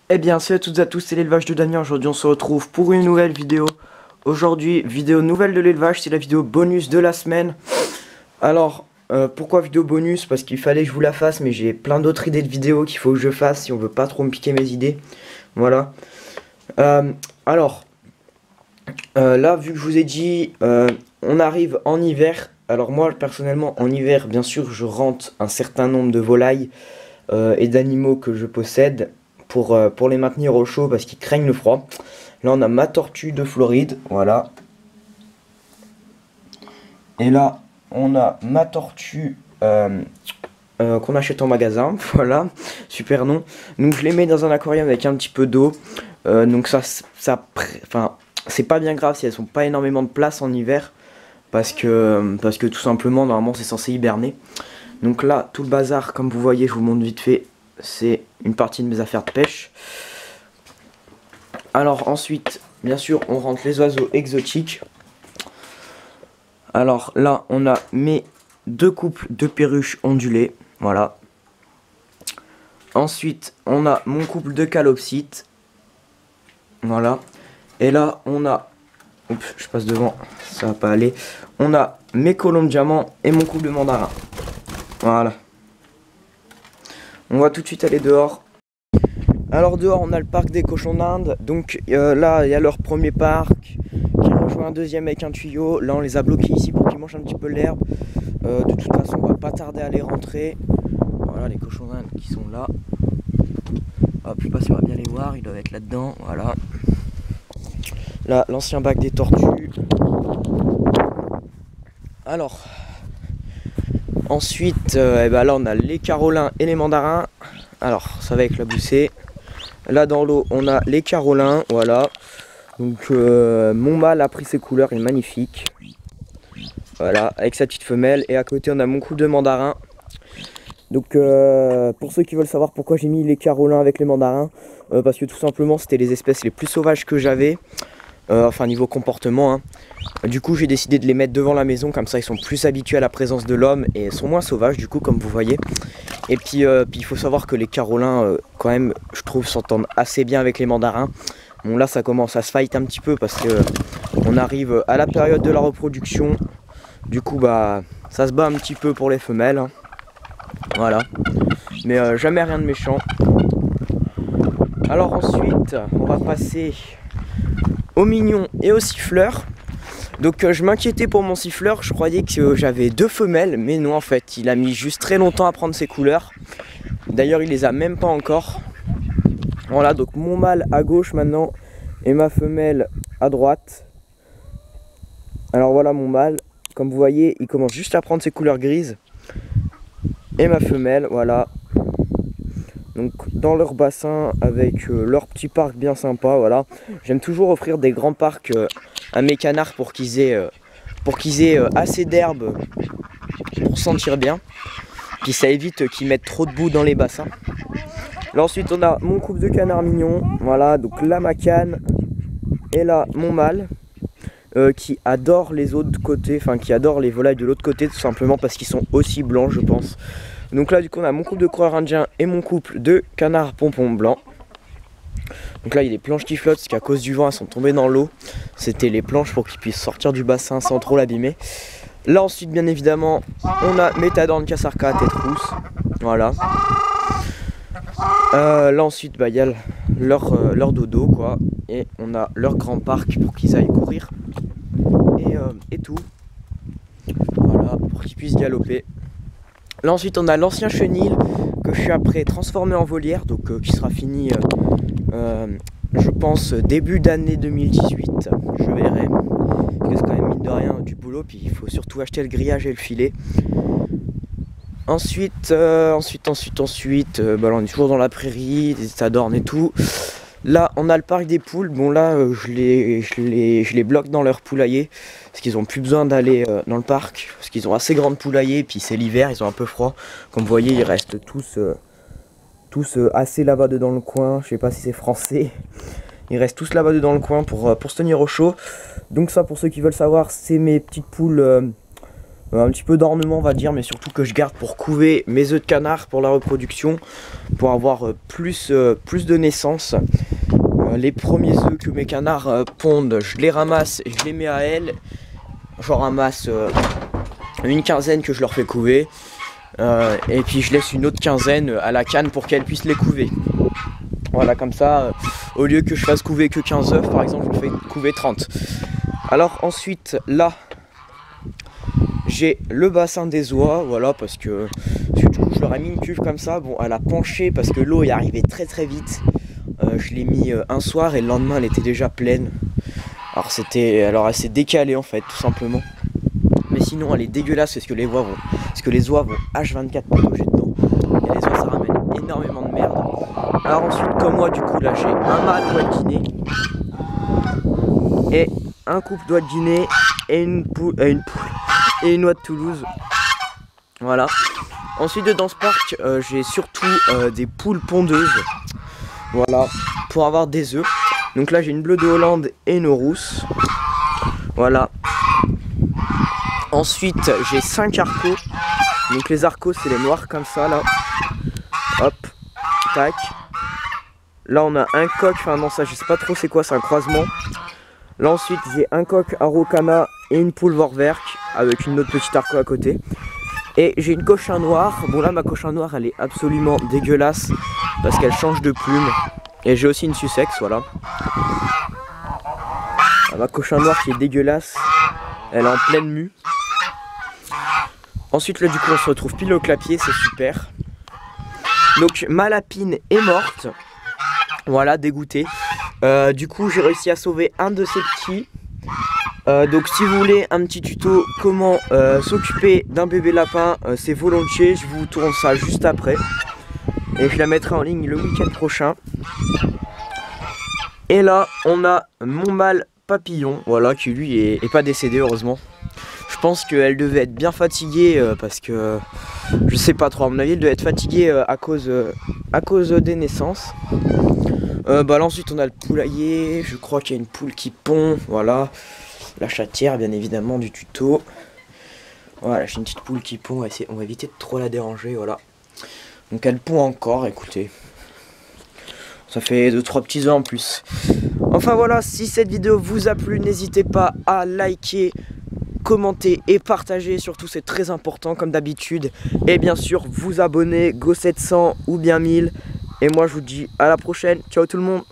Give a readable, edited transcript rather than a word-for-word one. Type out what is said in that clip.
Eh bien, salut à toutes et à tous, c'est l'élevage de Damien. Aujourd'hui, on se retrouve pour une nouvelle vidéo. Aujourd'hui, vidéo nouvelle de l'élevage, c'est la vidéo bonus de la semaine. Alors, pourquoi vidéo bonus? Parce qu'il fallait que je vous la fasse, mais j'ai plein d'autres idées de vidéos qu'il faut que je fasse si on veut pas trop me piquer mes idées. Voilà. Alors, là, vu que je vous ai dit, on arrive en hiver. Alors moi, personnellement, en hiver, bien sûr, je rentre un certain nombre de volailles et d'animaux que je possède pour les maintenir au chaud parce qu'ils craignent le froid. Là, on a ma tortue de Floride, voilà. Et là, on a ma tortue qu'on achète en magasin, voilà, super nom. Donc je les mets dans un aquarium avec un petit peu d'eau. Donc enfin, c'est pas bien grave si elles sont pas énormément de place en hiver, parce que tout simplement, normalement, c'est censé hiberner. Donc là, tout le bazar, comme vous voyez, je vous montre vite fait, c'est une partie de mes affaires de pêche. Alors ensuite, bien sûr, on rentre les oiseaux exotiques. Alors là, on a mes deux couples de perruches ondulées, voilà. Ensuite, on a mon couple de calopsites, voilà. Et là, on a, oups, je passe devant, ça va pas aller. On a mes colombes diamants et mon couple de mandarins, voilà. On va tout de suite aller dehors. Alors dehors, on a le parc des cochons d'Inde. Donc là, il y a leur premier parc qui rejoint un deuxième avec un tuyau. Là, on les a bloqués ici pour qu'ils mangent un petit peu l'herbe. De toute façon, on va pas tarder à les rentrer. Voilà les cochons d'Inde qui sont là. Hop, je sais pas si on va bien les voir, ils doivent être là-dedans. Voilà. Là, l'ancien bac des tortues. Alors, ensuite, et ben là, on a les carolins et les mandarins. Alors, ça va avec la boussée. Là dans l'eau on a les carolins, voilà. Donc mon mâle a pris ses couleurs, il est magnifique. Voilà, avec sa petite femelle. Et à côté on a mon couple de mandarins. Donc pour ceux qui veulent savoir pourquoi j'ai mis les carolins avec les mandarins, parce que tout simplement c'était les espèces les plus sauvages que j'avais. Enfin niveau comportement hein. Du coup j'ai décidé de les mettre devant la maison, comme ça ils sont plus habitués à la présence de l'homme et sont moins sauvages du coup, comme vous voyez. Et puis il faut savoir que les carolins quand même je trouve s'entendent assez bien avec les mandarins. Bon là ça commence à se fight un petit peu parce que on arrive à la période de la reproduction. Du coup bah ça se bat un petit peu pour les femelles hein. Voilà. Mais jamais rien de méchant. Alors ensuite on va passer au mignon et au siffleur. Donc je m'inquiétais pour mon siffleur, je croyais que j'avais deux femelles, mais non en fait, il a mis juste très longtemps à prendre ses couleurs. D'ailleurs il les a même pas encore. Voilà, donc mon mâle à gauche maintenant et ma femelle à droite. Alors voilà mon mâle, comme vous voyez, il commence juste à prendre ses couleurs grises. Et ma femelle, voilà. Donc dans leur bassin avec leur petit parc bien sympa, voilà. J'aime toujours offrir des grands parcs à mes canards pour qu'ils aient, assez d'herbe pour sentir bien. Puis ça évite qu'ils mettent trop de boue dans les bassins. Là ensuite on a mon couple de canards mignons, voilà. Donc là ma canne et là mon mâle qui adore les autres côtés, enfin qui adore les volailles de l'autre côté tout simplement parce qu'ils sont aussi blancs je pense. Donc là du coup on a mon couple de coureurs indiens et mon couple de canards pompons blancs. Donc là il y a des planches qui flottent parce qu'à cause du vent elles sont tombées dans l'eau. C'était les planches pour qu'ils puissent sortir du bassin sans trop l'abîmer. Là ensuite bien évidemment on a Métadorne Cassarca à tête rousse. Voilà. Là ensuite bah, il y a leur dodo quoi. Et on a leur grand parc pour qu'ils aillent courir. Et tout. Voilà, pour qu'ils puissent galoper. Là ensuite on a l'ancien chenil que je suis après transformé en volière, donc qui sera fini je pense début d'année 2018, je verrai. Parce que c'est quand même mine de rien du boulot, puis il faut surtout acheter le grillage et le filet. Ensuite, bah là on est toujours dans la prairie, des états et tout. Là on a le parc des poules, bon là je les bloque dans leur poulailler parce qu'ils ont plus besoin d'aller dans le parc parce qu'ils ont assez grandes poulaillers, puis c'est l'hiver, ils ont un peu froid. Comme vous voyez ils restent tous assez là-bas dedans le coin, je sais pas si c'est français. Ils restent tous là-bas dedans le coin pour se tenir au chaud. Donc ça pour ceux qui veulent savoir c'est mes petites poules Un petit peu d'ornement on va dire, mais surtout que je garde pour couver mes œufs de canard pour la reproduction, pour avoir plus de naissances. Les premiers œufs que mes canards pondent, je les ramasse et je les mets à elles. J'en ramasse une quinzaine que je leur fais couver. Et puis je laisse une autre quinzaine à la canne pour qu'elles puissent les couver. Voilà, comme ça, au lieu que je fasse couver que 15 œufs par exemple, je fais couver 30. Alors ensuite là, j'ai le bassin des oies, voilà, parce que du coup je leur ai mis une cuve comme ça. Bon, elle a penché parce que l'eau est arrivée très vite. Je l'ai mis un soir et le lendemain elle était déjà pleine. Alors elle s'est décalée en fait, tout simplement. Mais sinon elle est dégueulasse parce que les oies vont H24 patauger dedans. Et les oies ça ramène énormément de merde. Alors ensuite comme moi du coup là j'ai un mâle doigt de Guinée et un couple doigt de Guinée et une poule et une oie de Toulouse. Voilà. Ensuite dans ce parc j'ai surtout des poules pondeuses. Voilà, pour avoir des œufs. Donc là j'ai une bleue de Hollande et une rousse. Voilà. Ensuite j'ai 5 arcos. Donc les arcos c'est les noirs comme ça là. Hop. Tac. Là on a un coq, enfin non ça je sais pas trop c'est quoi, c'est un croisement. Là ensuite j'ai un coq Araucana et une poule Vorwerk avec une autre petite arco à côté. Et j'ai une cochin noire. Bon là ma cochin noire elle est absolument dégueulasse parce qu'elle change de plume. Et j'ai aussi une Sussex, voilà. Ma cochin noire qui est dégueulasse, elle est en pleine mue. Ensuite là du coup on se retrouve pile au clapier, c'est super. Donc ma lapine est morte. Voilà, dégoûté. Du coup j'ai réussi à sauver un de ces petits. Donc si vous voulez un petit tuto comment s'occuper d'un bébé lapin, c'est volontiers, je vous tourne ça juste après. Et je la mettrai en ligne le week-end prochain. Et là on a mon mâle papillon, voilà, qui lui est pas décédé heureusement. Je pense qu'elle devait être bien fatiguée parce que je sais pas trop, à mon avis elle devait être fatiguée à cause des naissances. Là ensuite on a le poulailler, je crois qu'il y a une poule qui pond, voilà. La chatière bien évidemment du tuto. Voilà, j'ai une petite poule qui pond, on va éviter de trop la déranger, voilà. Donc elle pond encore, écoutez. Ça fait 2-3 petits œufs en plus. Enfin voilà, si cette vidéo vous a plu, n'hésitez pas à liker, commenter et partager, surtout c'est très important comme d'habitude. Et bien sûr vous abonner, go 700 ou bien 1000. Et moi je vous dis à la prochaine, ciao tout le monde.